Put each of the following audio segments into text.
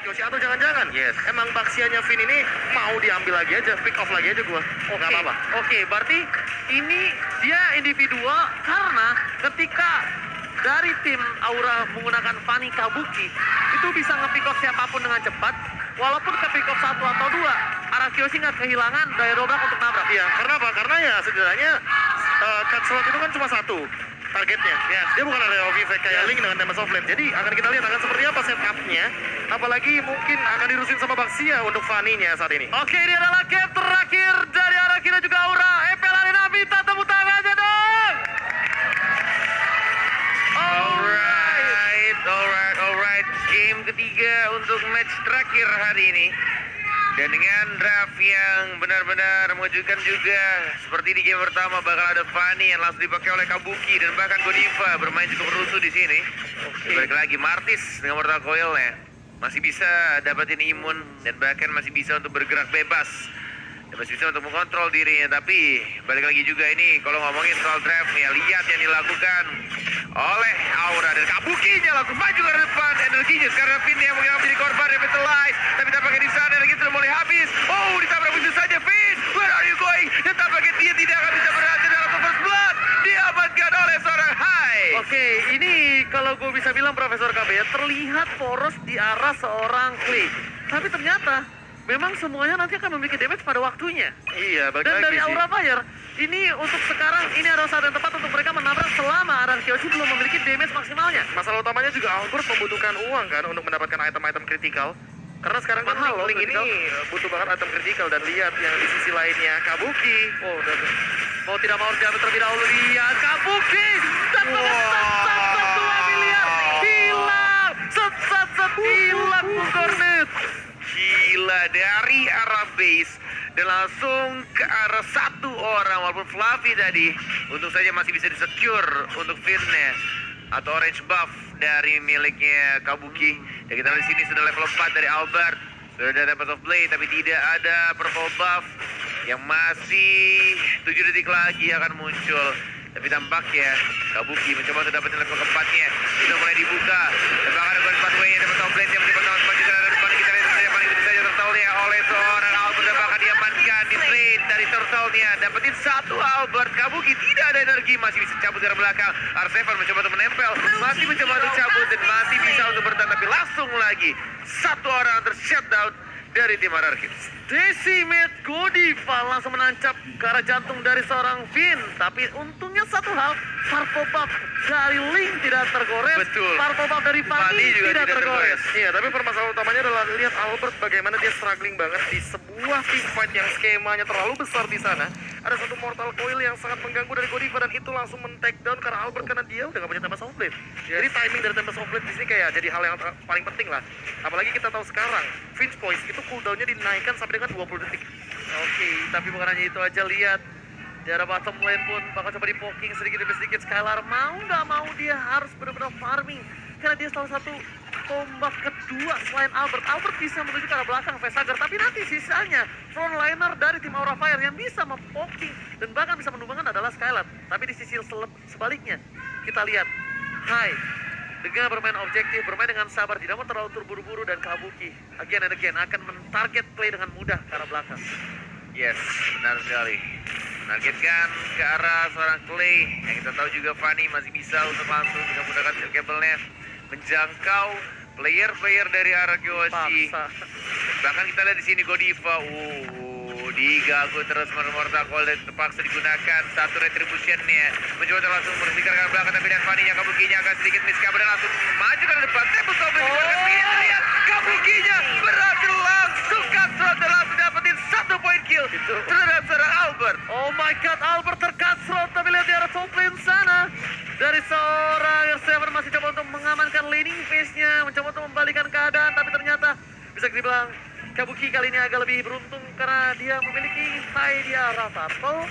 Kyoshi atau jangan-jangan emang Baxianya Vin ini mau diambil lagi aja, pick off lagi aja gua. Nggak apa-apa. Oke, berarti ini dia individual karena ketika dari tim Aura menggunakan Fanny Kabuki itu bisa nge-pick off siapapun dengan cepat. Walaupun ke-pick off 1 atau 2, Arakyoshi nggak kehilangan daya dobrak untuk nabrak. Iya, karena apa? Karena ya setidaknya cut slot itu kan cuma satu targetnya. Dia bukan ada effect kayak Link dengan Tempest of Flame. Jadi akan kita lihat akan seperti apa setupnya. Apalagi mungkin akan dirusin sama Baxia untuk Fanny-nya saat ini. Oke, ini adalah game terakhir dari Araki dan juga Aura. Epel Arena minta tepuk tangannya dong. Alright. Game ketiga untuk match terakhir hari ini. Dan dengan draft yang benar-benar mengejutkan juga. Seperti di game pertama bakal ada Fanny yang langsung dipakai oleh Kabuki. Dan bahkan Godiva bermain cukup rusuh di sini. Balik lagi Martis dengan Mortal Coil-nya. Masih bisa dapetin imun dan bahkan masih bisa untuk bergerak bebas. Dan masih bisa untuk mengontrol dirinya. Tapi balik lagi juga ini kalau ngomongin soal draft ya, lihat yang dilakukan oleh Aura dan Kabukinya langsung maju ke depan energinya karena Vin yang menjadi korban revitalize, tapi tampaknya di sana energi sudah mulai habis. Oh, ditabrak begitu saja Vin, where are you going? Dan tampaknya dia tidak akan bisa berhasil dalam First Blood, diamankan oleh seorang Hai. Oke, ini kalau gue bisa bilang Profesor KB ya, terlihat poros di arah seorang Clay. Tapi ternyata memang semuanya nanti akan memiliki damage pada waktunya. Iya, balik Dan lagi dari sih. Aura Fire, ini untuk sekarang ini adalah saat yang tepat untuk mereka menabrak selama Arakyoshi belum memiliki damage maksimalnya. Masalah utamanya juga Albert membutuhkan uang kan untuk mendapatkan item-item kritikal. Karena sekarang kan Mahal loh Link ini kritikal. butuh banget item kritikal dan lihat yang di sisi lainnya Kabuki. Oh, udah. Mau tidak mau diambil terlebih dahulu dia Kabuki dan set 2 miliar hilang, set hilang Bung Cornet. Gila, dari arah base dan langsung ke arah satu orang walaupun Fluffy tadi untung saja masih bisa disecure untuk Vin-nya atau orange buff dari miliknya Kabuki. Dan kita lihat di sini sudah level 4 dari Albert, sudah ada Tempest of Blade tapi tidak ada purple buff yang masih 7 detik lagi akan muncul. Tapi tampaknya Kabuki mencoba untuk dapetin level keempatnya. Sudah mulai dibuka dan bahkan ada pathway-nya Tempest of Blade yang menyebabkan semakin ke arah depan. Kita lihat saja paling saja turtle-nya oleh seorang Albert dan bahkan diamankan di trade dari turtle-nya. Dapetin satu Albert. Kabuki tidak ada energi, masih bisa cabut dari belakang. R7 mencoba untuk menempel, masih mencoba untuk cabut dan masih bisa untuk bertahan, tapi langsung lagi satu orang ter-shutdown dari tim Ararkid. Decimate Godiva langsung menancap ke arah jantung dari seorang Vin. Tapi untungnya satu hal, purple buff dari Link tidak tergores. Betul. Purple buff dari Fanny Fanny juga tidak tidak tergores. Iya, tapi permasalahan utamanya adalah lihat Albert bagaimana dia struggling banget di sebuah team fight yang skemanya terlalu besar di sana. Ada satu mortal coil yang sangat mengganggu dari Godiva dan itu langsung men-take down karena Albert karena dia udah gak punya Tempest of Blade. Jadi timing dari Tempest of Blade di sini kayak jadi hal yang paling penting lah. Apalagi kita tahu sekarang Finch Voice itu cooldownnya dinaikkan sampai dengan 20 detik. Oke, tapi bukan hanya itu aja, lihat di arah bottom lane pun bakal coba di-poking sedikit demi sedikit. Skylar mau nggak mau dia harus benar-benar farming karena dia salah satu tombak kedua selain Albert. Albert bisa menuju ke arah belakang Vesagar, tapi nanti sisanya frontliner dari tim Aura Fire yang bisa mempoking dan bahkan bisa menumbangkan adalah Skylar. Tapi di sisi sebaliknya kita lihat Hai dengan bermain objektif, bermain dengan sabar, tidak mau terlalu terburu-buru, dan Kabuki again and again akan mentarget play dengan mudah ke arah belakang. Yes, benar sekali. Menargetkan ke arah seorang Clay yang kita tahu juga Fanny masih bisa untuk langsung dengan menggunakan skill cable-nya menjangkau player-player dari Arakyoshi. Paksa. Bahkan kita lihat di sini Godiva, diganggu terus Mortal Coil dan terpaksa digunakan satu retribution-nya. Mencoba untuk langsung bersihkan ke belakang, tapi dan Fanny-nya Kabukinya agak sedikit miskover dan langsung maju ke depan. Tempest of Blade dikeluarkan. Kita lihat Kabukinya berhasil langsung cutthroat dan langsung dapetin 1 point kill terhadap seorang Albert. Oh my god, Albert tercutthroat, tapi lihat di arah top lane sana. Dari seorang R7 masih coba untuk mengamankan laning phase-nya, mencoba untuk membalikan keadaan, tapi ternyata bisa dibilang Kabuki kali ini agak lebih beruntung karena dia memiliki high di arah purple.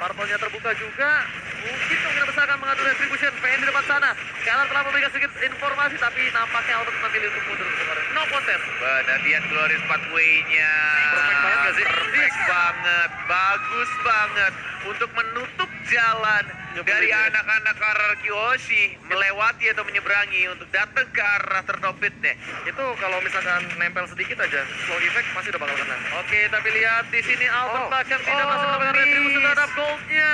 Purple-nya terbuka juga, mungkin kemungkinan besar akan mengatur retribution. PN di depan sana, Skylar telah memberikan sedikit informasi, tapi nampaknya Albert memilih untuk mundur sebenarnya. No contest. Midland. Benar, lihat Glorious pathway-nya. Perfect banget nggak sih? Perfect banget, bagus banget. Untuk menutup jalan dari anak-anak RRQ Hoshi melewati atau menyeberangi untuk datang ke arah Turnopit-nya. Itu kalau misalkan nempel sedikit aja, slow effect pasti udah bakal kena. Oke, tapi lihat di sini Albert Oh. bahkan tidak masuk mendapatkan Miss. retribusi terhadap goldnya.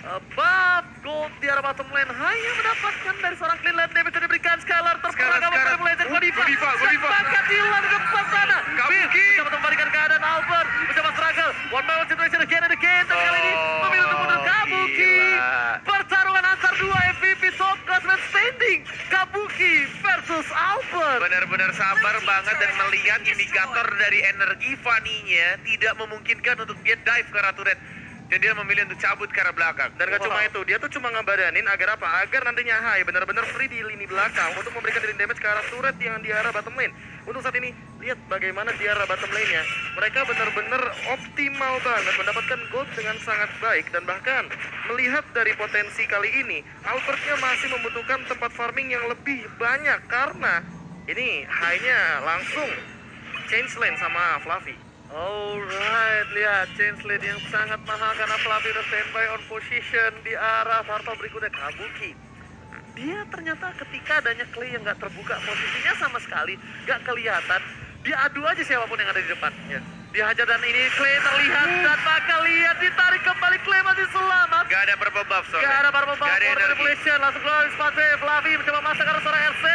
Buff gold di arah bottom lane hanya mendapatkan dari seorang clean lane damage yang diberikan Skylar terperangkap Skylar. pada Legend Godiva. Godiva. Bakat hilang ke depan sana. Kabuki. Mencoba membalikan keadaan Albert, mencoba struggle. One by one situation again and again. Tapi kali ini memilih untuk mundur Kabuki. Gila. Pertarungan antar dua MVP top classman standing. Kabuki versus Albert. Benar-benar sabar banget dan melihat indikator dari energi Fanny-nya tidak memungkinkan untuk dia dive ke arah turret. Dan dia memilih untuk cabut ke arah belakang. Dan gak cuma itu, dia tuh cuma ngebadanin agar apa? Agar nantinya Hai benar-benar free di lini belakang untuk memberikan dealing damage ke arah turret yang di arah bottom lane. Untuk saat ini, lihat bagaimana di arah bottom lane-nya. Mereka benar-benar optimal banget mendapatkan gold dengan sangat baik. Dan bahkan melihat dari potensi kali ini, Albertnya masih membutuhkan tempat farming yang lebih banyak. Karena ini Hai-nya langsung change lane sama Fluffy. Alright, lihat change lane yang sangat mahal karena Fluffy udah standby on position di arah turtle berikutnya Kabuki. Dia ternyata ketika adanya Clay yang nggak terbuka posisinya sama sekali, nggak kelihatan. Dia adu aja siapapun yang ada di depannya. Dia hajar dan ini Clay terlihat dan bakal lihat ditarik kembali Clay masih selamat. Gak ada purple buff soalnya. Gak ada purple buff, Gak ada energi. manipulation, langsung Glorious Pathway, Fluffy mencoba masak arah seorang R7.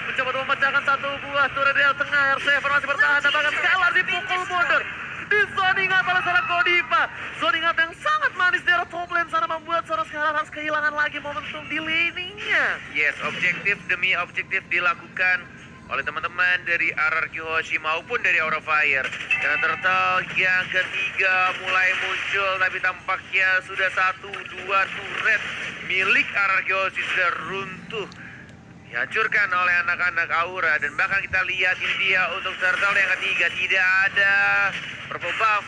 Mencoba untuk memecahkan satu buah turret di tengah, R7 masih bertahan dan bahkan Skylar dipukul mundur. Di zoning out oleh seorang Godiva. Zoning out yang sangat manis di arah top lane sana membuat seorang Skylar harus kehilangan lagi momentum di laning-nya. Yes, objektif demi objektif dilakukan oleh teman-teman dari RRQ Hoshi maupun dari Aura Fire. Dan turtle yang ketiga mulai muncul, tapi tampaknya sudah 1-2 turret milik RRQ Hoshi sudah runtuh, dihancurkan oleh anak-anak Aura. Dan bahkan kita lihat ini dia untuk turtle yang ketiga, tidak ada purple buff.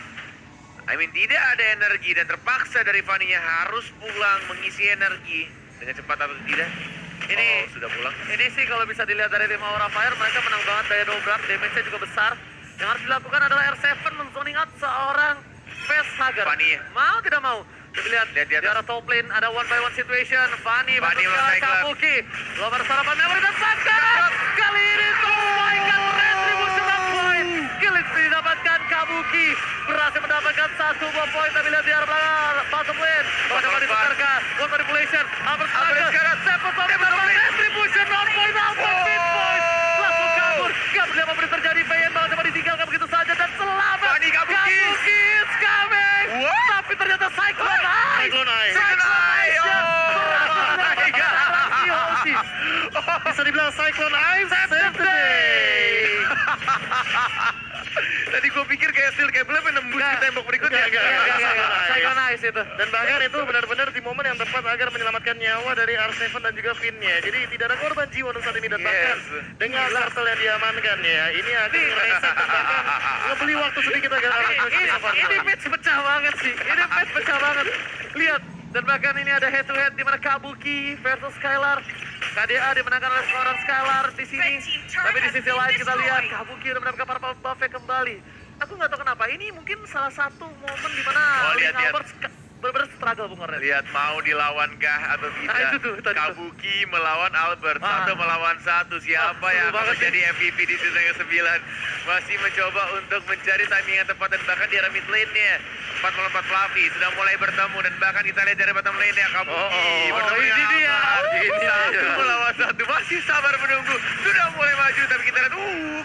Tidak ada energi dan terpaksa dari Fanny-nya harus pulang mengisi energi dengan cepat atau tidak. Ini sudah pulang. Ini sih kalau bisa dilihat dari tim Aura Fire, mereka menang banget daya dobrak, damage-nya juga besar. Yang harus dilakukan adalah R7 men-zoning out seorang facehugger. Fanny. Mau tidak mau. Kita lihat Lihat di atas. di arah top lane ada one by one situation. Fanny Fanny versus menyerang Kabuki. Lover sarapan memory dan Sakar. Kali ini tersaingkan retribution point. Killing didapatkan Kabuki. Berhasil mendapatkan satu buah poin. Tapi lihat di arah belakang bottom lane. Coba diputarkan. One manipulation. Albert Saga. Sepak bola retribution non point. Albert mid point. Langsung kabur. Gak berlihat apa yang terjadi. PN malah coba ditinggalkan begitu saja dan selamat. Fanny Kabuki. Kabuki is coming. What? Tapi ternyata Cyclone Eye. Cyclone Eye. Cyclone Eye. Bisa dibilang Cyclone Eye Save the day. Tadi gue pikir kayak steel cable menembus ke tembok berikutnya. Cyclone Eye itu. Dan bahkan itu benar-benar di momen yang tepat agar menyelamatkan nyawa dari R7 dan juga Finn-nya. Jadi tidak ada korban jiwa untuk saat ini. Dan bahkan Yes. dengan turtle yang diamankan ya, ini akan ngereset dan bahkan ngebeli waktu sedikit agar R7 bisa Ini match pecah banget sih. Ini match pecah banget. Lihat. Dan bahkan ini ada head to head di mana Kabuki versus Skylar. KDA dimenangkan oleh seorang Skylar di sini. Tapi di sisi lain kita lihat Kabuki udah mendapatkan purple buff-nya kembali. Aku nggak tahu kenapa. Ini mungkin salah satu momen di mana lihat. Albert benar-benar struggle Bung Ornel. Lihat mau dilawankah atau tidak. itu tuh, tadi tuh. Kabuki melawan Albert, satu melawan satu. Siapa seru yang akan banget menjadi MVP di season yang 9? Masih mencoba untuk mencari timing yang tepat dan bahkan di arah mid lane-nya 4 melawan 4 Fluffy sudah mulai bertemu dan bahkan kita lihat dari bottom lane-nya Kabuki bertemu ini dengan dia. Albert. Ini Satu dia. melawan satu, masih sabar menunggu. Sudah mulai maju tapi kita lihat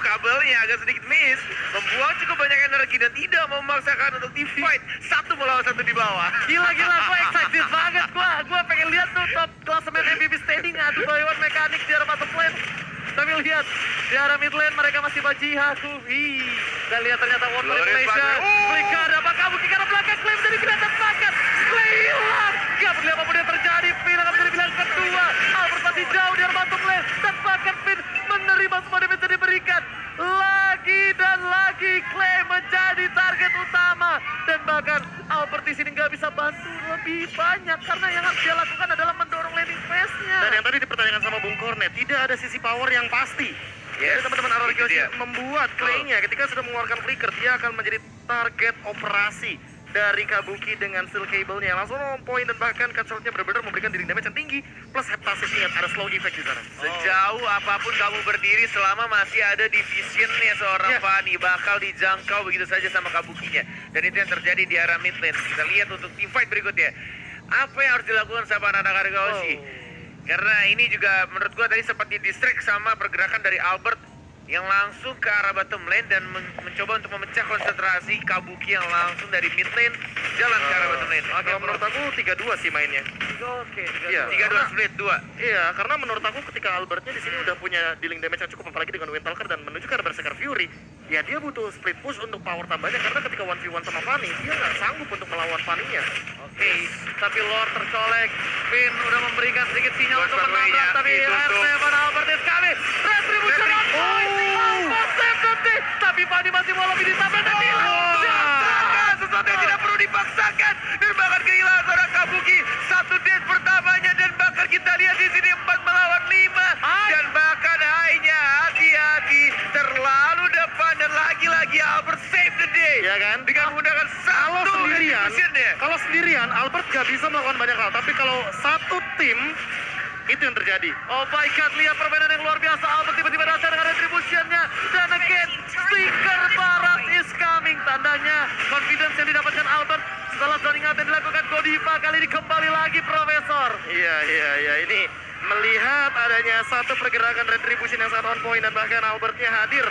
kabelnya agak sedikit miss, membuang cukup banyak energi dan tidak memaksakan untuk di fight 1 melawan 1 di bawah. Gila, gue excited banget. Gue pengen lihat tuh top klasemen MVP standing adu by one mekanik di arah bottom lane. Tapi lihat di arah mid lane mereka masih Bajihaku. Dan lihat ternyata one manipulation. Flicker apa Kabuki karena belakang claim dari kelihatan bakat. Clay hilang. Gak peduli apapun yang terjadi. Finn akan menjadi pilihan kedua. Albert masih jauh di arah bottom lane. Dan bahkan Finn menerima semua damage yang diberikan. Lagi dan lagi Clay menjadi target utama. Dan bahkan Albert di sini nggak bisa bantu lebih banyak karena yang harus dia lakukan adalah mendorong landing phase-nya. Dan yang tadi dipertanyakan sama Bung Kornet, tidak ada sisi power yang pasti. Jadi teman-teman RRQ itu dia. membuat Clay-nya ketika sudah mengeluarkan flicker, dia akan menjadi target operasi dari Kabuki dengan steel cable-nya. Langsung on point dan bahkan cut-shot-nya benar-benar memberikan dealing damage yang tinggi. Plus heptasis, ingat ada slow effect di sana. Sejauh apapun kamu berdiri, selama masih ada divisionnya seorang Ya. Fanny, bakal dijangkau begitu saja sama Kabukinya. Dan itu yang terjadi di arah mid lane. Kita lihat untuk team fight berikutnya. Apa yang harus dilakukan sama anak Argoshi? Karena ini juga menurut gua tadi sempat di-distract sama pergerakan dari Albert yang langsung ke arah bottom lane dan mencoba untuk memecah konsentrasi Kabuki yang langsung dari mid lane jalan ke arah bottom lane. Kalau menurut aku 3-2 sih mainnya. Oke, Iya. 3-2 split 2. Iya, karena menurut aku ketika Albertnya di sini udah punya dealing damage yang cukup, apalagi dengan Windtalker dan menuju ke arah Berserker Fury, ya dia butuh split push untuk power tambahnya karena ketika 1v1 sama Fanny, dia nggak sanggup untuk melawan Fanny-nya. Oke, tapi Lord tercolek. Finn udah memberikan sedikit sinyal Lord untuk menabrak, Barway-nya tapi ditutup. R7 Albert is coming. Retribution on point. Albert save nanti, tapi Fanny masih mau lebih ditabrak dan hilang. Dipaksakan, sesuatu yang tidak perlu dipaksakan dan bahkan kehilangan seorang Kabuki satu death pertamanya dan bahkan kita lihat di sini 4 melawan 5 dan bahkan hanya hati-hati terlalu depan dan lagi-lagi Albert save the day Ya kan? dengan menggunakan Kalau satu sendirian, retribution-nya. kalau sendirian Albert gak bisa melakukan banyak hal, tapi kalau satu tim itu yang terjadi. Oh my god, lihat permainan yang luar biasa. Albert tiba-tiba datang dengan retribution-nya. Dan again, stiker barat is coming. Tandanya confidence yang didapatkan Albert setelah zoning out yang dilakukan Godiva. Kali ini kembali lagi Profesor. Iya, ini melihat adanya satu pergerakan retribution yang sangat on point dan bahkan Albertnya hadir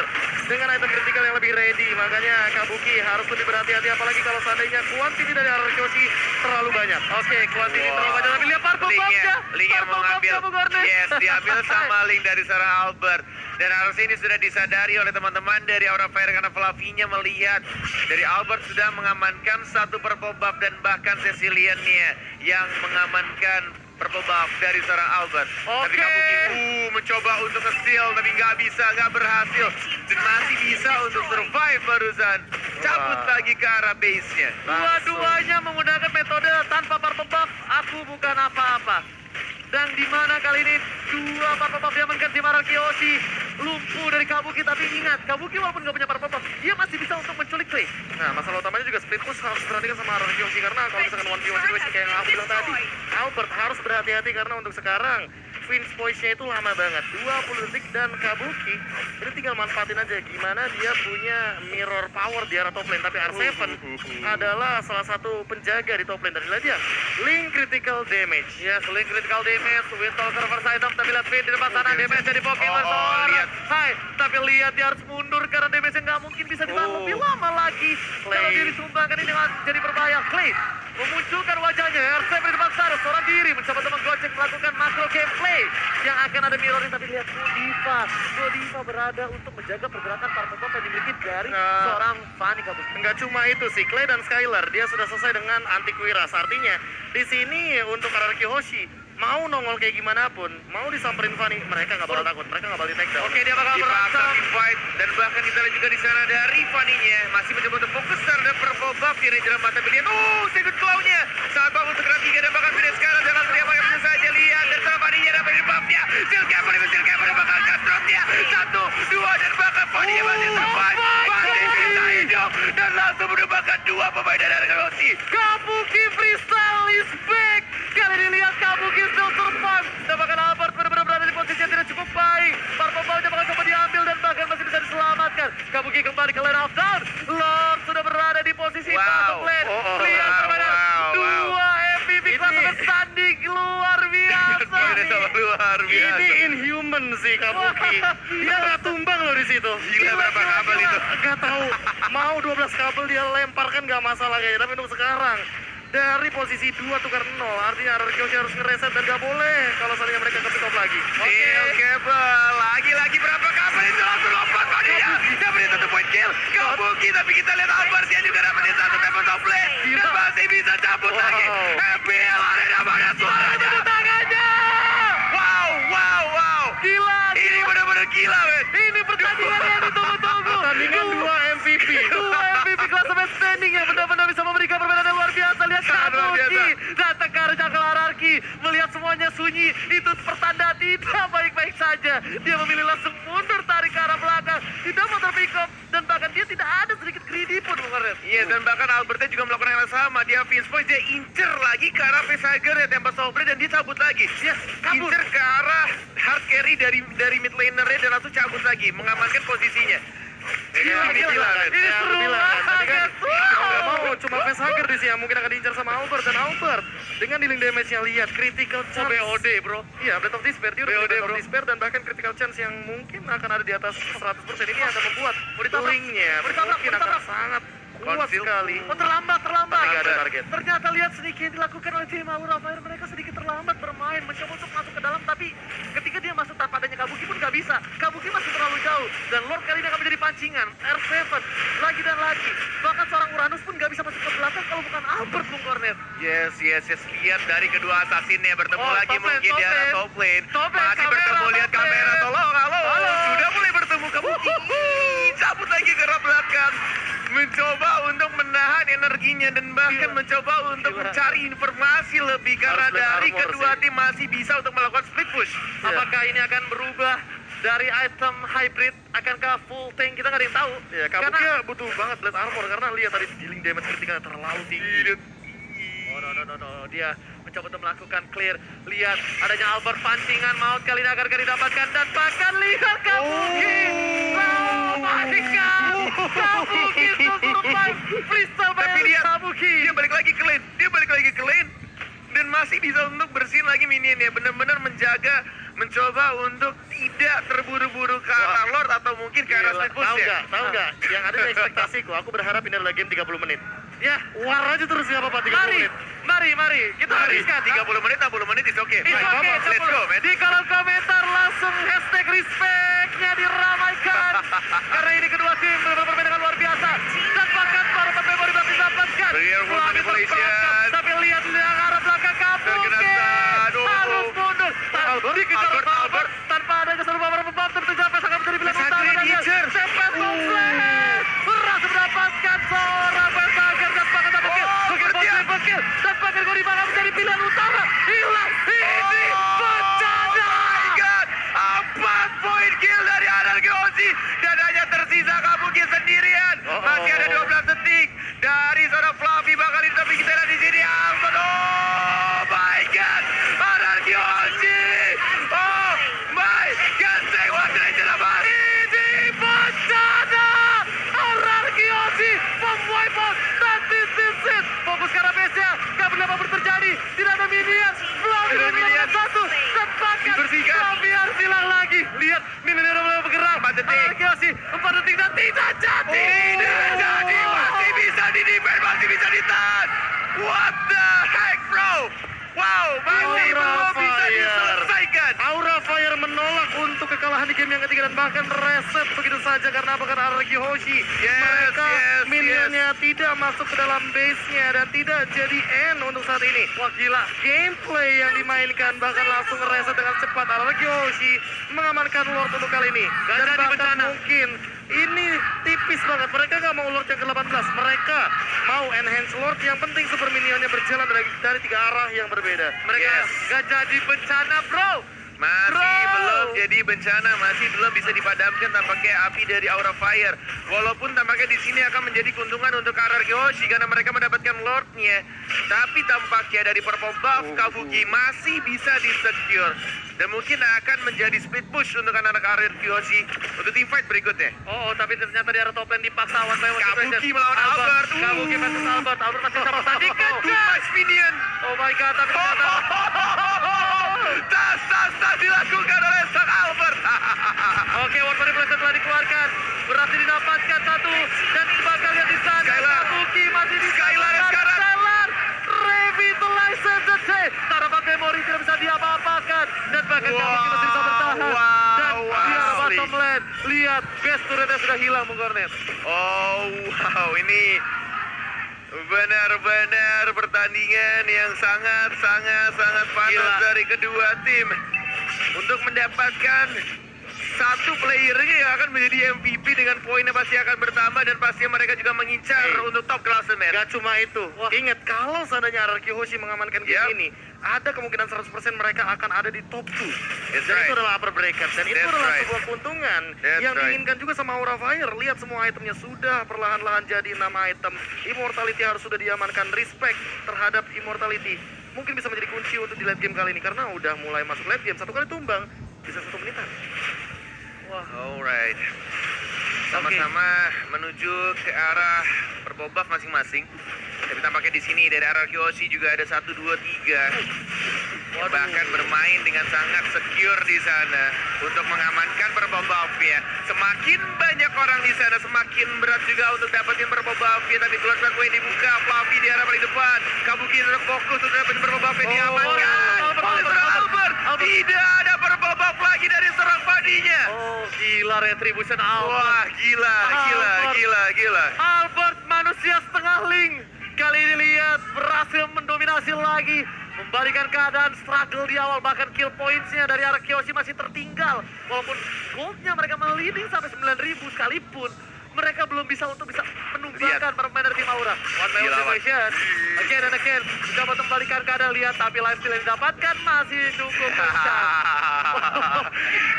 dengan item critical yang lebih ready, makanya Kabuki harus lebih berhati-hati apalagi kalau seandainya quantity dari Araryoshi terlalu banyak. Oke, quantity terlalu banyak. Tapi lihat purple bomb-nya. Link yang mau ngambil, yes, diambil sama Link dari seorang Albert. Dan harus ini sudah disadari oleh teman-teman dari Aura Fire karena Flavinya melihat dari Albert sudah mengamankan satu purple buff dan bahkan Cecilian-nya yang mengamankan purple buff dari seorang Albert. Tapi Kabuki mencoba untuk nge-steal tapi nggak bisa, nggak berhasil. Dan masih bisa untuk survive barusan. Cabut lagi ke arah base-nya. Dua-duanya menggunakan metode tanpa purple buff. Aku bukan apa-apa. Dan di mana kali ini dua purple buff diamankan di Araryoshi. Lumpuh dari Kabuki, tapi ingat, Kabuki walaupun nggak punya purple buff, dia masih bisa untuk menculik Clay. Nah, masalah utamanya juga split push harus diperhatikan sama Araryoshi karena kalau misalkan 1v1 situation kayak yang aku bilang tadi, Albert harus berhati-hati karena untuk sekarang Vince Voice-nya itu lama banget, 20 detik, dan Kabuki ini tinggal manfaatin aja gimana dia punya mirror power di arah top lane. Tapi R7 adalah salah satu penjaga di top lane dari dia. Link critical damage. Yes, link critical damage, Windtalker first item, tapi lihat Finn di depan sana, damage jadi Pokemon lihat. Hai, tapi lihat dia harus mundur karena damage yang nggak mungkin bisa ditahan lebih lama lagi. Kalau dia disumbangkan ini jadi berbahaya. Clay memunculkan wajahnya, R7 di depan sana, seorang diri mencoba untuk menggocek melakukan macro gameplay yang akan ada mirroring, tapi lihat Godiva berada untuk menjaga pergerakan para pemain yang dimiliki dari seorang Fanny Kabuki. Enggak cuma itu sih, Clay dan Skylar dia sudah selesai dengan anti kuiras. Artinya di sini untuk Araryoshi mau nongol kayak gimana pun, mau disamperin Fanny, mereka nggak bakal takut, mereka nggak bakal di take down. Oke, dia bakal Dipaksa berantem. di fight dan bahkan kita lihat juga di sana dari Fanny-nya masih mencoba untuk fokus terhadap purple buff di range mata pilihan. Second claw-nya saat bang untuk kena 3 dan bahkan finish sekarang jangan teriak pakai begitu saja. Lihat dan sama Fanny-nya dapat di buff-nya. Steel Camper bakal cut-drop-nya 1, 2 dan bahkan Fanny-nya masih survive. Fanny bisa hidup dan langsung menemukan 2 pemain dari Argoshi. Kabuki freestyle is back. Kali ini lihat Kabuki still survive. Dan bahkan Albert benar-benar berada di posisi yang tidak cukup baik. Purple ball-nya bakal coba diambil dan bahkan masih bisa diselamatkan. Kabuki kembali ke lane of down. Lord sudah berada di posisi bottom lane. Lihat permainan. Dua MVP kelas bertanding luar biasa. Luar biasa. Ini inhuman sih Kabuki. Dia nggak tumbang loh di situ. Gila berapa kabel itu? Nggak tahu. Mau 12 kabel dia lempar kan nggak masalah kayaknya. Tapi untuk sekarang dari posisi 2 tukar 0, artinya Araryoshi harus ngereset dan nggak boleh kalau seandainya mereka ke pick up lagi. Steel Cable, lagi-lagi berapa kabel itu langsung lompat Fanny-nya. Dapat satu point kill. Kabuki, tapi kita lihat Albert dia juga dapat satu tembak top lane. Dan masih bisa cabut lagi. MPL Arena mana suaranya? Tangannya. Wow. Gila. Ini benar-benar gila, men. Ini pertandingan yang ditunggu-tunggu. Pertandingan 2 MVP. Dua MVP klasemen standing yang benar-benar bisa memberikan permainan yang luar biasa. Lihat Sangat luar Kabuki biasa. datang ke arah jungle hierarchy, melihat semuanya sunyi. Itu pertanda tidak baik-baik saja. Dia memilih langsung mundur tarik ke arah tertipu Bung Kornet. Iya, dan bahkan Albertnya juga melakukan hal yang sama. Dia Vince Boy, dia incer lagi ke arah Facehager ya, tembak Soulblade dan dia cabut lagi. Dia kabur. Incer ke arah hard carry dari mid laner-nya dan langsung cabut lagi, mengamankan posisinya. Gila, Ini gila. men. Ini Ya, seru aku bilang kan, tadi kan banget. kalau nggak mau cuma Facehager di sini yang mungkin akan diincar sama Albert, dan Albert dengan dealing damage-nya lihat critical chance. BOD bro. Iya, Blade of Despair, dia udah BOD, punya Blade bro. of Despair dan bahkan critical chance yang mungkin akan ada di atas 100%. Ini akan membuat Mau ditabrak, link-nya mau ditabrak, mungkin mau akan ditabrak. sangat kuat Conceal. sekali. Oh terlambat. Tapi nggak ada target. Ternyata lihat sedikit yang dilakukan oleh tim Aura Fire. Mereka sedikit terlambat bermain, mencoba untuk masuk ke dalam. Tapi ketika dia masuk tanpa adanya Kabuki pun nggak bisa. Kabuki masih terlalu jauh. Dan Lord kali ini akan menjadi pancingan. R7 lagi dan lagi. Bahkan seorang Uranus pun nggak bisa masuk ke belakang kalau bukan Albert Bung Kornet. Yes. Lihat dari kedua assassinnya bertemu Oh, lagi top lane, mungkin di top arah lane. top lane. Top lane, Masih kamera, bertemu, top lihat lane. kamera, tolong, halo. Halo. Sudah mulai bertemu Kabuki. Cabut lagi ke arah belakang. Mencoba untuk menahan energinya dan bahkan Gila. mencoba untuk Gila. mencari informasi lebih karena Harus dari armor kedua sih. tim masih bisa untuk melakukan split push. Apakah ini akan berubah dari item hybrid akankah full tank? Kita nggak ada yang tahu. Ya, Karena Kabuki butuh banget Blade Armor karena lihat tadi dealing damage kritikal terlalu tinggi. Oh, no. Dia mencoba untuk melakukan clear. Lihat adanya Albert pancingan maut kali ini agar didapatkan dan bahkan lihat Kabuki. Oh my god. Kabuki to survive. Crystal Tapi Bell dia Kabuki. balik lagi ke lane dan masih bisa untuk bersihin lagi minionnya, benar-benar mencoba untuk tidak terburu-buru ke arah Lord atau mungkin ke arah split push ya. Tahu nggak? Yang ada di ekspektasiku, aku berharap ini adalah game 30 menit. Ya, War aja terus nggak apa-apa 30 mari, menit. kita habiskan. 30 menit, 60 menit is okay. It's Fine, okay, let's go, man. Di kolom komentar langsung hashtag respect-nya diramaikan. Karena ini kedua tim benar-benar bermain dengan luar biasa. Dan bahkan para pemain baru didapatkan. Real world Melalui manipulation. perangkap. Tapi lihat di arah belakang Terkena Kabuki. stun. Oh. Harus mundur. Albert, Dikejar oleh Albert. Albert. Tanpa ada keseluruhan beberapa bab. Tentu saja sangat menjadi pilihan Facehager utama. yang Dan diincer. Sepet Kompleks. Berhasil mendapatkan seorang Facehager. Dan bahkan dapat kill. Bekil. Dan bahkan Goribala menjadi pilihan utama. Hilang. Ini bencana. My God, 4 poin kill dari Anarchy OG dan hanya tersisa Kabuki sendirian. Masih ada 12 detik dari seorang Fluffy bakal ini, tapi kita lihat di sini Albert. Oh my God, Anarchy OG. Oh my God, say what did I do about it? Ini bencana. Anarchy OG memwipe out. Dan this is it. Fokus ke arah base-nya. Gak boleh apapun terjadi. Tidak ada minion. Fluffy Tidak ada minion. satu. Dan bahkan Dibersihkan. Fluffy harus hilang lagi. Lihat minion udah mulai bergerak. 4 detik. Anarchy OG 4 detik dan tidak jadi. Tidak jadi, masih bisa di-defend, masih bisa ditahan. What the heck, bro? Wow, masih Aura belum bisa Fire. diselesaikan. Aura Fire menolak untuk kekalahan di game yang ketiga dan bahkan reset begitu saja karena apa? Karena Araki Hoshi. Mereka minionnya tidak masuk ke dalam base-nya dan tidak jadi end untuk saat ini. Wah gila, gameplay yang dimainkan bahkan langsung reset dengan cepat. Araki Hoshi mengamankan Lord untuk kali ini. Dan jadi bahkan bencana. mungkin ini tipis banget. Mereka nggak mau Lord yang ke-18. Mereka mau enhance Lord. Yang penting super minionnya berjalan dari 3 arah yang berbeda. Mereka Yes. gak jadi bencana bro. Masih Bro. belum jadi bencana, masih belum bisa dipadamkan tampaknya api dari Aura Fire. Walaupun tampaknya di sini akan menjadi keuntungan untuk Araki Hoshi karena mereka mendapatkan Lordnya. Tapi tampaknya dari purple buff Kabuki masih bisa di-secure. Dan mungkin akan menjadi split push untuk anak-anak Araki Hoshi untuk team fight berikutnya. Oh, tapi ternyata di arah top lane dipaksa one by one Kabuki situation. melawan Albert. Kabuki versus Albert. Albert masih sama tadi Too kejar. much minion. Oh my god, tapi ternyata Tas dilakukan oleh sang Albert. oke, one manipulation telah dikeluarkan. Berhasil didapatkan satu dan bakal lihat di sana. Skylar. Kabuki masih di Skylar sekarang. Skylar revitalize the day. Tarapan memori tidak bisa diapa-apakan dan bahkan Kabuki masih bisa bertahan. Dan di arah asli. bottom lane, lihat best turretnya sudah hilang Bung Kornet. Oh wow, ini benar-benar pertandingan yang sangat panas Gila. dari kedua tim untuk mendapatkan satu playernya yang akan menjadi MVP dengan poinnya pasti akan bertambah dan pasti mereka juga mengincar untuk top klasemen. Gak cuma itu. Wah. Ingat, kalau seandainya RRQ Hoshi mengamankan game Yep. ini, ada kemungkinan 100% mereka akan ada di top 2. That's Dan right. itu adalah upper bracket. Dan itu That's adalah right. sebuah keuntungan That's yang right. diinginkan juga sama Aura Fire. Lihat semua itemnya sudah perlahan-lahan jadi 6 item. Immortality harus sudah diamankan. Respect terhadap Immortality mungkin bisa menjadi kunci untuk di late game kali ini. Karena udah mulai masuk late game. Satu kali tumbang, bisa 1 menitan. Wah, Alright. Sama-sama menuju ke arah purple buff masing-masing. Tapi tampaknya di sini dari arah Kyoshi juga ada 1, 2, 3. Yang bahkan bermain dengan sangat secure di sana untuk mengamankan purple buff ya. Semakin banyak orang di sana, semakin berat juga untuk dapetin purple buff ya. Tapi keluar runway dibuka, Fluffy di arah paling depan. Kabuki tetap fokus untuk dapetin purple buff yang diamankan. Albert. Tidak ada purple buff lagi dari serang padinya. oh gila retribution Albert. Wah, gila. Albert manusia setengah link. Kali ini lihat berhasil mendominasi lagi, membalikan keadaan struggle di awal, bahkan kill points-nya dari arah Kyoshi masih tertinggal. Walaupun goldnya mereka meliding sampai 9.000 sekalipun, mereka belum bisa untuk bisa menumbangkan para pemain dari tim Aura. One man Gila, situation, again and again, mencoba membalikan keadaan, lihat tapi lifesteal yang didapatkan masih cukup kencang.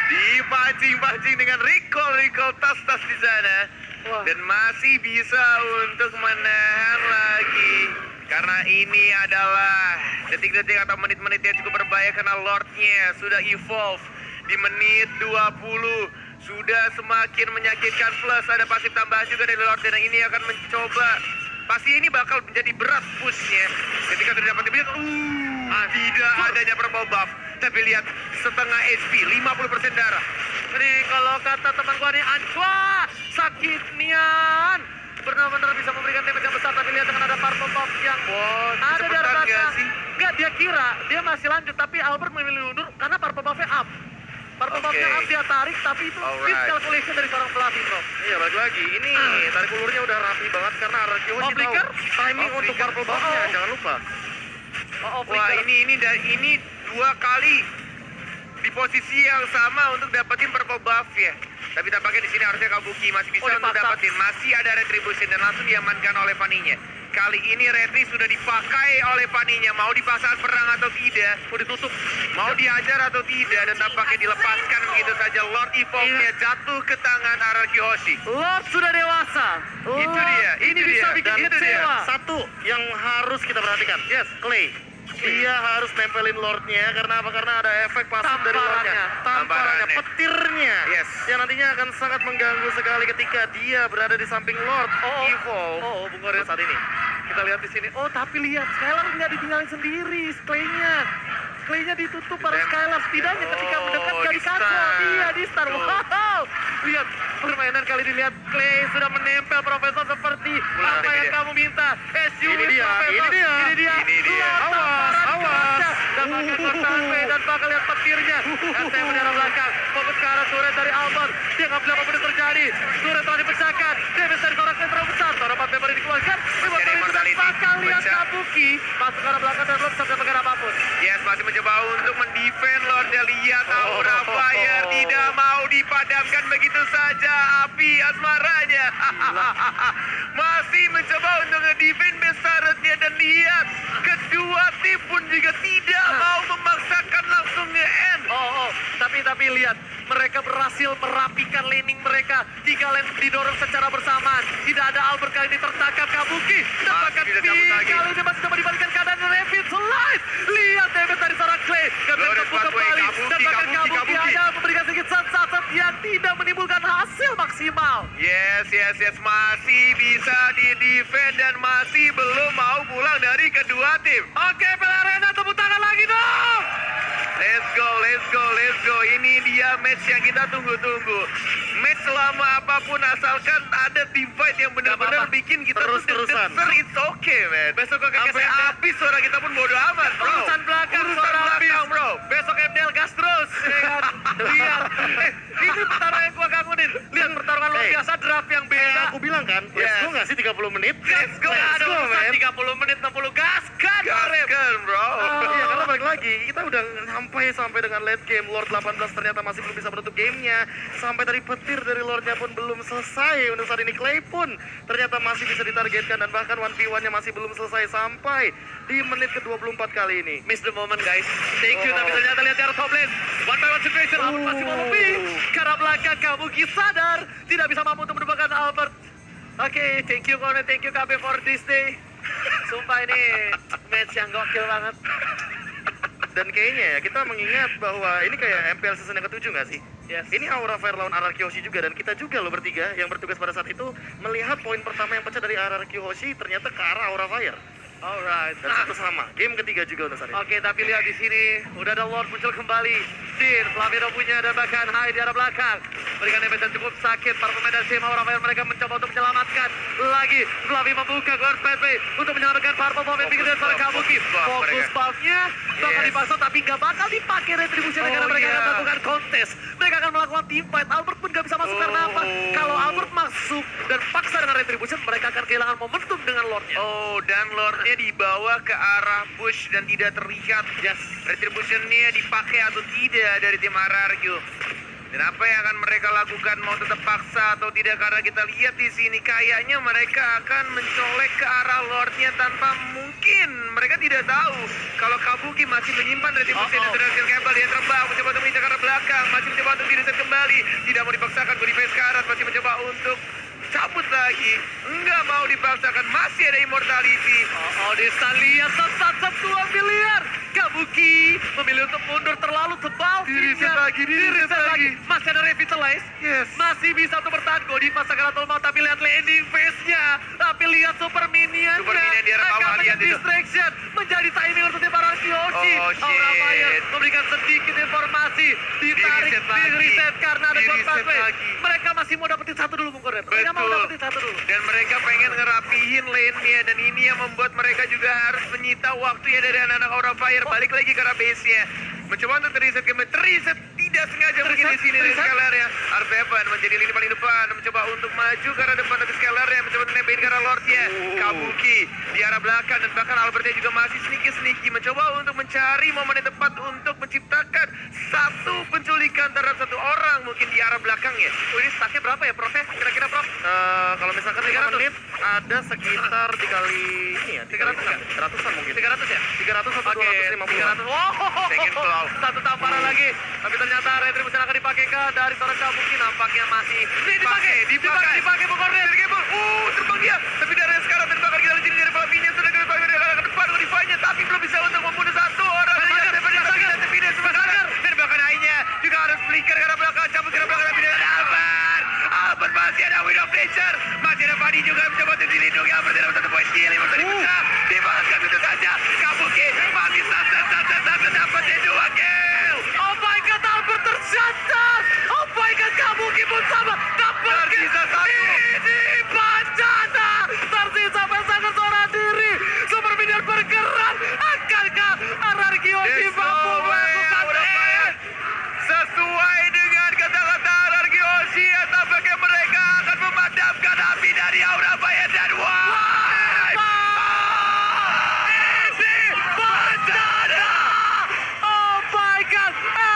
Dipancing-pancing dengan recall tas-tas di sana. Wah. Dan masih bisa untuk menahan lagi. Karena ini adalah detik-detik atau menit-menit yang cukup berbahaya karena Lordnya sudah evolve di menit 20. Sudah semakin menyakitkan, plus ada pasif tambahan juga dari Lord dan ini akan mencoba. Pasti ini bakal menjadi berat pushnya ketika sudah dapat dibilang tidak adanya purple buff. Tapi lihat setengah HP, 50% darah. Ini kalau kata teman gua nih, Anjwa sakit nian, benar-benar bisa memberikan damage yang besar. Tapi lihat dengan ada purple buff yang ada di cepetan arah nggak belakang. sih? Enggak, dia kira dia masih lanjut, tapi Albert memilih mundur karena purple buff-nya up. Purple buff-nya up, dia tarik, tapi itu miscalculation dari seorang pelatih, bro. Iya, balik lagi. Ini tarik ulurnya udah rapi banget karena RRQ Hoshi tahu Flicker? timing Oh, untuk flicker. purple buff-nya. Oh. Jangan lupa. Oh, Wah, ini 2 kali di posisi yang sama untuk dapetin purple buff ya. Tapi tampaknya di sini harusnya Kabuki masih bisa untuk dipaksa. dapetin. Masih ada retribution dan langsung diamankan oleh Vaninya. Kali ini retri sudah dipakai oleh Vaninya. Mau dipasang perang atau tidak? mau ditutup. Mau diajar atau tidak? Dan tampaknya dilepaskan begitu saja. Lord Evolve-nya jatuh ke tangan RRQ Hoshi. Lord sudah dewasa. Itu Lord dia, ini itu bisa dia, bikin dan itu dia. kecewa. Satu yang harus kita perhatikan. Yes, Clay. Dia harus nempelin Lordnya karena apa? Karena ada efek pasif dari Lordnya. Tamparannya, Tamparannya. petirnya. Yes. Yang nantinya akan sangat mengganggu sekali ketika dia berada di samping Lord Evolve. Oh, Bung Goril. saat ini. Kita lihat di sini. Oh, tapi lihat Skylar nggak ditinggalin sendiri. Clay-nya ditutup para Skylar. Setidaknya ketika mendekat nggak di-stun. dikacau. Iya, di stun. Wow. Lihat permainan kali dilihat. Clay sudah menempel Profesor seperti apa yang kamu minta. Ini dia, Profesor. ini dia. Ini dia. Lord Awas, tamparan awas. kaca. Dapatkan kortan Clay dan bakal lihat petirnya. STM di arah belakang. Fokus ke arah turret dari Albert. Dia nggak boleh apa yang terjadi. Turret telah dipecahkan. Damage dari korak yang terlalu besar. Torah 4 member dikeluarkan. Immortality Bakal lihat pecah. Kabuki masuk ke arah belakang dan belum sampai pegang apapun. Yes, masih mencoba untuk mendefend Lordnya. Lihat Aura Fire tidak mau dipadamkan begitu saja api asmaranya. Masih mencoba untuk ngedefend besarnya dan lihat kedua tim pun juga tidak mau memaksakan langsung nge-end. Tapi lihat mereka berhasil merapikan laning mereka. 3 lane didorong secara bersamaan. Tidak ada Albert kali ini tertangkap. Kabuki dapatkan bisa pick. cabut lagi. Kali ini masih coba dibalikan keadaan Revit Live. Lihat damage dari seorang Clay. Glorious Ketempuh Pathway, kembali. Kabuki, Dan bahkan Kabuki, Kabuki Kabuki. hanya memberikan sedikit sensat yang tidak menimbulkan hasil maksimal. Yes, masih bisa di-defend dan masih belum mau pulang dari kedua tim. Oke, Pelarena tepuk tangan lagi dong. Let's go. Ini dia match yang kita tunggu-tunggu. Match selama apapun asalkan ada team fight yang benar-benar apa-apa. bikin kita tuh Terus-terusan. deg-degan, it's okay, man. Besok kok Sampai KKSMD. habis suara kita pun bodo amat, bro. Urusan belakang, Urusan suara belakang, habis. bro. Besok MDL gas terus, ya kan? Lihat, ini pertarungan yang gua kangenin. Lihat pertarungan luar Hey. biasa, draft yang Kayak beda. aku bilang kan, let's Yes. go nggak sih 30 menit? Let's go, Nggak ada urusan man. 30 menit, 60 gaskan, Arif. Gaskan, bro. Iya, karena balik lagi lagi. Kita udah sampai dengan late game. Lord 18 ternyata masih belum bisa menutup gamenya. Sampai tadi petir dari Lordnya pun belum selesai. Untuk saat ini Clay pun ternyata masih bisa ditargetkan. Dan bahkan 1v1-nya masih belum selesai sampai di menit ke-24 kali ini. Miss the moment guys. Thank you, tapi ternyata lihat di arah top lane. One by one situation, Albert masih mau lebih. Ke arah belakang, Kabuki sadar. Tidak bisa mampu untuk menemukan Albert. Oke, thank you Kone, thank you KB for this day. Sumpah ini match yang gokil banget. Dan kayaknya ya, kita mengingat bahwa ini kayak MPL season yang ke-7 nggak sih? Yes. Ini Aura Fire lawan RRQ Hoshi juga, dan kita juga loh bertiga yang bertugas pada saat itu melihat poin pertama yang pecah dari RRQ Hoshi ternyata ke arah Aura Fire. Alright. Dan satu sama, game ketiga juga untuk saat ini. Oke, tapi lihat di sini udah ada Lord muncul kembali. Din, Flavido punya, dan bahkan Hai di arah belakang. Berikan damage yang cukup sakit. Para pemain dari Sema Aura Fire mereka mencoba untuk menyelamatkan. Lagi, Flavi membuka guard pathway untuk menyelamatkan Purple Bomb yang pikir dari Kabuki. Fokus buff-nya bakal dipasang, tapi nggak bakal dipakai retribusi karena mereka akan melakukan kontes. Mereka akan melakukan team fight. Albert pun nggak bisa masuk karena apa? Kalau Albert masuk dan paksa dengan retribusi, mereka akan kehilangan momentum dengan Lordnya. Oh, dan Lordnya dibawa ke arah bush dan tidak terlihat. Yes. Retribution-nya dipakai atau tidak dari tim RRQ. Dan apa yang akan mereka lakukan, mau tetap paksa atau tidak? Karena kita lihat di sini kayaknya mereka akan mencolek ke arah Lordnya tanpa mungkin. Mereka tidak tahu kalau Kabuki masih menyimpan retribusi dan Dragon Cable. Dia terbang mencoba untuk menginjak ke arah belakang, masih mencoba untuk di-reset kembali. Tidak mau dipaksakan, Goodie sekarang masih mencoba untuk cabut lagi, enggak mau dipaksakan, masih ada immortality. Desa lihat sesat 2 miliar. Kabuki memilih untuk mundur terlalu tebal. Di-reset lagi. Masih ada revitalize. Yes. Masih bisa untuk bertahan. Godi pasangkan atau mau, tapi lihat landing phase-nya. Tapi lihat super minion-nya. Super minion di arah bawah, lihat itu. Distraction. Menjadi timing untuk tim para Kyoshi. Oh, shit. Aura Fire memberikan sedikit informasi. Ditarik, di-reset karena ada Di-reset God pathway. lagi. Mereka masih mau dapetin satu dulu, Bung Koret. Mereka mau dapetin satu dulu. Dan mereka pengen ngerapihin lane-nya, dan ini yang membuat mereka juga harus menyita waktunya dari anak-anak Aura Fire. Balik lagi ke arah base-nya, mencoba untuk terreset kembali. Terreset tidak sengaja mungkin di sini dari Scalar-nya. Artevan menjadi lini paling depan, mencoba untuk maju ke arah depan, tapi Scalar-nya mencoba untuk nembahin ke arah Lord-nya. Kabuki di arah belakang, dan bahkan Albert-nya juga masih sneaky mencoba untuk mencari momen yang tepat untuk menciptakan satu penculikan terhadap satu orang mungkin di arah belakangnya. Ini stacknya berapa ya, Prof? Kira-kira, Prof? Kalau misalkan 5 menit ada sekitar dikali ini ya, 300-an mungkin. 300 ya? 300 atau 250. 300. Wow. Second flow. Satu tamparan lagi. Tapi ternyata retribusi akan dipakai ke dari seorang Kabuki, nampaknya masih dipakai Bung Kornet. Terbang dia, tapi dari sekarang terbakar kita di sini dari Flavinia sudah ke depan Godify-nya, tapi belum bisa untuk membunuh satu orang. Dan bahkan Ainya juga harus flicker ke arah belakang, cabut ke arah belakang, tapi dengan Albert masih ada Wind of Nature, masih ada Fadi juga mencoba untuk dilindungi. Albert dapat satu poin kill, yang tadi pecah, dibalaskan itu saja. Kabuki masih satu dapat dua kill. Oh my god, Albert tercatat. Oh my god, Kabuki pun sama. Dapat Tersisa satu. ini Pancana. Tersisa pasangan seorang diri. Super minion bergerak. Akankah RRQ Hoshi mampu melakukan Sesuai dengan kata-kata RRQ Hoshi, tampaknya mereka akan memadamkan api dari Aura Fire dan ini Pancana. Oh my god,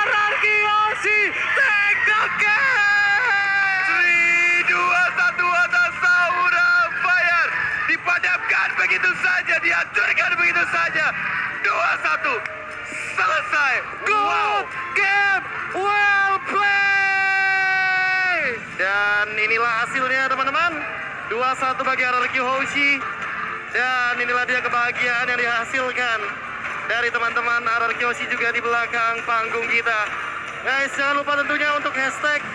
RRQ Hoshi take the game. 3-2-1 atas Aura Fire. Dipadamkan begitu saja, dihancurkan begitu saja. 2-1. Selesai. Good game, well played. Dan inilah hasilnya teman-teman, 2-1 bagi RRQ Hoshi. Dan inilah dia kebahagiaan yang dihasilkan dari teman-teman RRQ Hoshi juga di belakang panggung kita. Guys, jangan lupa tentunya untuk hashtag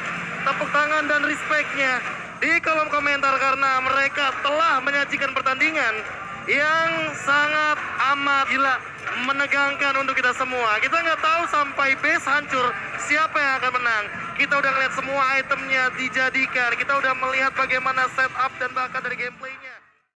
tepuk tangan dan respect-nya di kolom komentar, karena mereka telah menyajikan pertandingan yang sangat amat gila, menegangkan untuk kita semua. Kita nggak tahu sampai base hancur siapa yang akan menang. Kita udah ngeliat semua itemnya dijadikan, kita udah melihat bagaimana setup dan bahkan dari gameplaynya.